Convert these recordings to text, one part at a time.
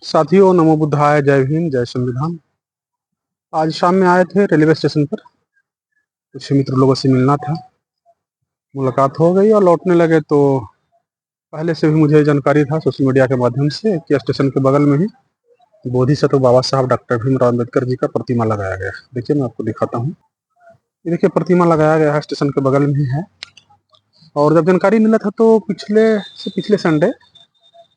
साथियों, नमो बुद्धाय, जय भीम, जय संविधान। आज शाम में आए थे रेलवे स्टेशन पर, कुछ मित्र लोगों से मिलना था। मुलाकात हो गई और लौटने लगे तो पहले से भी मुझे जानकारी था सोशल मीडिया के माध्यम से कि स्टेशन के बगल में ही बोधिसत्व बाबा साहब डॉक्टर भीमराव अम्बेडकर जी का प्रतिमा लगाया गया है। देखिए, मैं आपको दिखाता हूँ। ये देखिए, प्रतिमा लगाया गया है, स्टेशन के बगल में ही है। और जब जानकारी मिला था तो पिछले संडे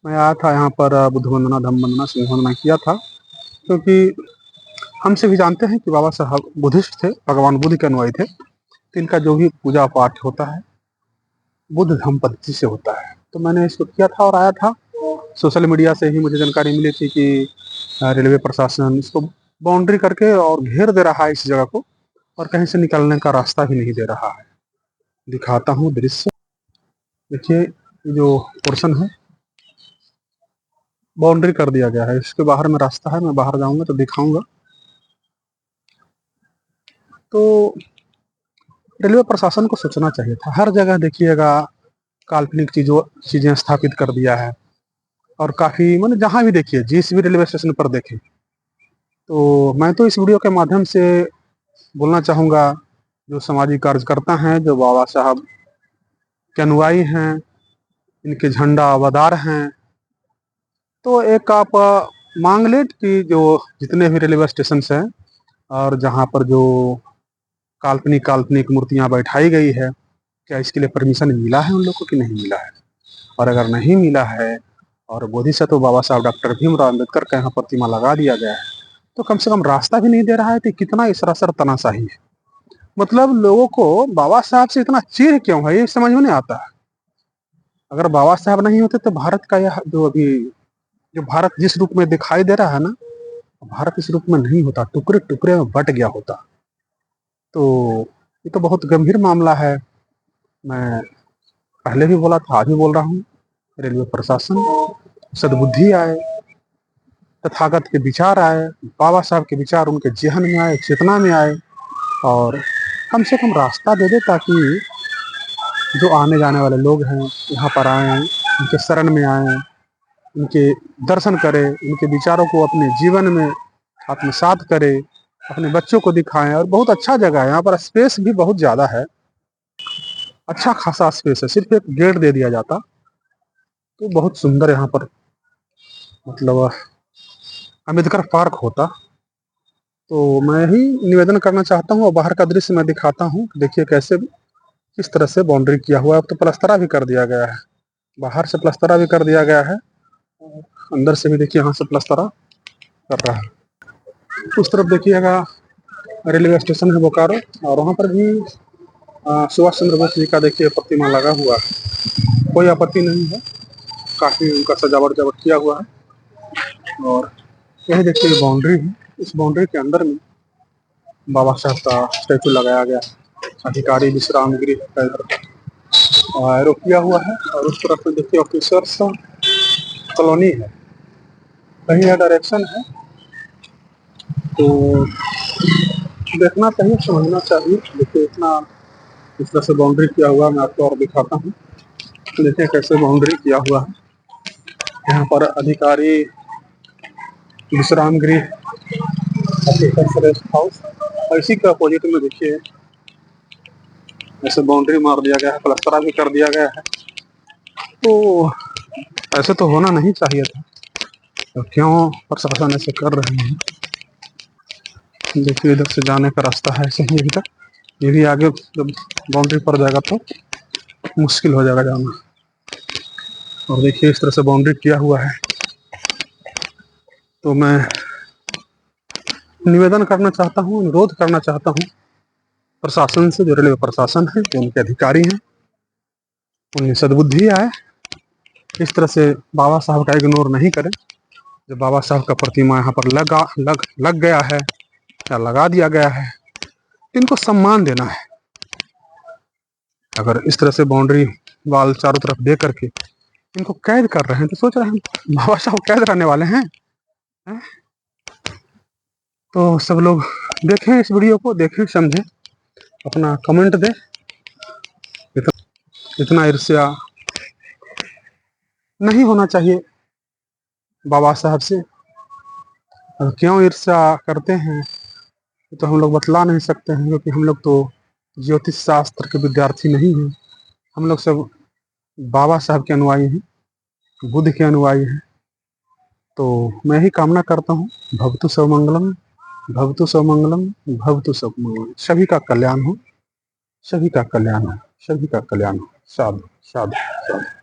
मैं आया था यहाँ पर। बुद्ध वंदना, धम्म वंदना, सिंह वंदना किया था, क्योंकि हम सभी जानते हैं कि बाबा साहब बुद्धिस्ट थे, भगवान बुद्ध के अनुयायी थे। तो इनका जो भी पूजा पाठ होता है बुद्ध धम्म पद्धति से होता है। तो मैंने इसको किया था और आया था। सोशल मीडिया से ही मुझे जानकारी मिली थी कि रेलवे प्रशासन इसको बाउंड्री करके और घेर दे रहा है इस जगह को, और कहीं से निकलने का रास्ता भी नहीं दे रहा है। दिखाता हूँ दृश्य। देखिए, ये जो पोर्शन है बाउंड्री कर दिया गया है, इसके बाहर में रास्ता है। मैं बाहर जाऊंगा तो दिखाऊंगा। तो रेलवे प्रशासन को सोचना चाहिए था। हर जगह देखिएगा काल्पनिक चीजें स्थापित कर दिया है। और काफी मतलब जहां भी देखिए, जिस भी रेलवे स्टेशन पर देखें, तो मैं तो इस वीडियो के माध्यम से बोलना चाहूंगा, जो सामाजिक कार्यकर्ता हैं, जो बाबा साहब के अनुयायी हैं, इनके झंडा अवतार हैं, तो एक आप मांग लें कि जो जितने भी रेलवे स्टेशन हैं और जहां पर जो काल्पनिक काल्पनिक मूर्तियां बैठाई गई है, क्या इसके लिए परमिशन मिला है उन लोगों को कि नहीं मिला है? और अगर नहीं मिला है और बोधिसत्व बाबा साहब डॉक्टर भीमराव अम्बेडकर का यहाँ प्रतिमा लगा दिया गया है, तो कम से कम रास्ता भी नहीं दे रहा है, तो कितना इस सरासर तनाशाही है। मतलब लोगों को बाबा साहब से इतना चिढ़ क्यों है, ये समझ में नहीं आता है। अगर बाबा साहब नहीं होते तो भारत का यह जो भारत जिस रूप में दिखाई दे रहा है ना, भारत इस रूप में नहीं होता, टुकड़े टुकड़े में बट गया होता। तो ये तो बहुत गंभीर मामला है। मैं पहले भी बोला था, आज भी बोल रहा हूँ, रेलवे प्रशासन सद्बुद्धि आए, तथागत के विचार आए, बाबा साहब के विचार उनके जेहन में आए, चेतना में आए, और कम से कम रास्ता दे दे, ताकि जो आने जाने वाले लोग हैं यहाँ पर आए, उनके शरण में आए, उनके दर्शन करें, उनके विचारों को अपने जीवन में आत्मसात करें, अपने बच्चों को दिखाएं। और बहुत अच्छा जगह है, यहाँ पर स्पेस भी बहुत ज़्यादा है, अच्छा खासा स्पेस है। सिर्फ एक गेट दे दिया जाता तो बहुत सुंदर यहाँ पर मतलब अम्बेडकर पार्क होता। तो मैं ही निवेदन करना चाहता हूँ, और बाहर का दृश्य मैं दिखाता हूँ। देखिए कैसे, किस तरह से बाउंड्री किया हुआ है। अब तो प्लास्तरा भी कर दिया गया है, बाहर से प्लास्तरा भी कर दिया गया है, अंदर से भी देखिए यहाँ से प्लास्तरा कर रहा है। उस तरफ देखिएगा रेलवे स्टेशन है बोकारो, और वहाँ पर भी सुभाष चंद्र बोस जी का देखिए प्रतिमा लगा हुआ है। कोई आपत्ति नहीं है, काफी उनका सजावट जवट किया हुआ है। और यही देखिए बाउंड्री है, इस बाउंड्री के अंदर में बाबा साहब का स्टैचू लगाया गया है। अधिकारी विश्राम गृह का एरो किया हुआ है, और उस तरफ में देखिए ऑफिसर्स कॉलोनी है, कहीं यह डायरेक्शन है। तो देखना चाहिए, समझना चाहिए। देखिए इतना इस तरह से बाउंड्री किया हुआ है। मैं आपको और दिखाता हूँ, देखिए कैसे बाउंड्री किया हुआ है। यहाँ पर अधिकारी विश्राम गृह, ऑफिसर्स रेस्ट हाउस, और इसी के अपोजिट में देखिए ऐसे बाउंड्री मार दिया गया है, प्लास्टरा भी कर दिया गया है। तो ऐसे तो होना नहीं चाहिए था, तो क्यों प्रशासन ऐसे कर रहे हैं? देखिए इधर से जाने का रास्ता है ऐसे ही अभी तक। ये भी आगे जब बाउंड्री पड़ जाएगा तो मुश्किल हो जाएगा जाना। और देखिए इस तरह से बाउंड्री किया हुआ है। तो मैं निवेदन करना चाहता हूँ, अनुरोध करना चाहता हूँ प्रशासन से, जो रेलवे प्रशासन है, जो उनके अधिकारी हैं, उनमें सद्बुद्धि आए, इस तरह से बाबा साहब का इग्नोर नहीं करें। जब बाबा साहब का प्रतिमा यहाँ पर लग गया है या लगा दिया गया है, तो इनको सम्मान देना है। अगर इस तरह से बाउंड्री वाल चारों तरफ दे करके इनको कैद कर रहे हैं, तो सोच रहे हैं बाबा साहब कैद रहने वाले हैं, हैं? तो सब लोग देखें इस वीडियो को, देखें, समझें, अपना कमेंट दें। इतना ईर्ष्या नहीं होना चाहिए बाबा साहब से। और क्यों ईर्ष्या करते हैं ये तो हम लोग बतला नहीं सकते हैं, क्योंकि हम लोग तो ज्योतिष शास्त्र के विद्यार्थी नहीं हैं। हम लोग सब बाबा साहब के अनुयायी हैं, बुद्ध के अनुयायी हैं। तो मैं ही कामना करता हूँ, भवतु सर्वमंगलम, भवतु सर्वमंगलम, भवतु सर्वमंगलम। सभी का कल्याण हो, सभी का कल्याण हो, सभी का कल्याण हो। साधु साधु साधु।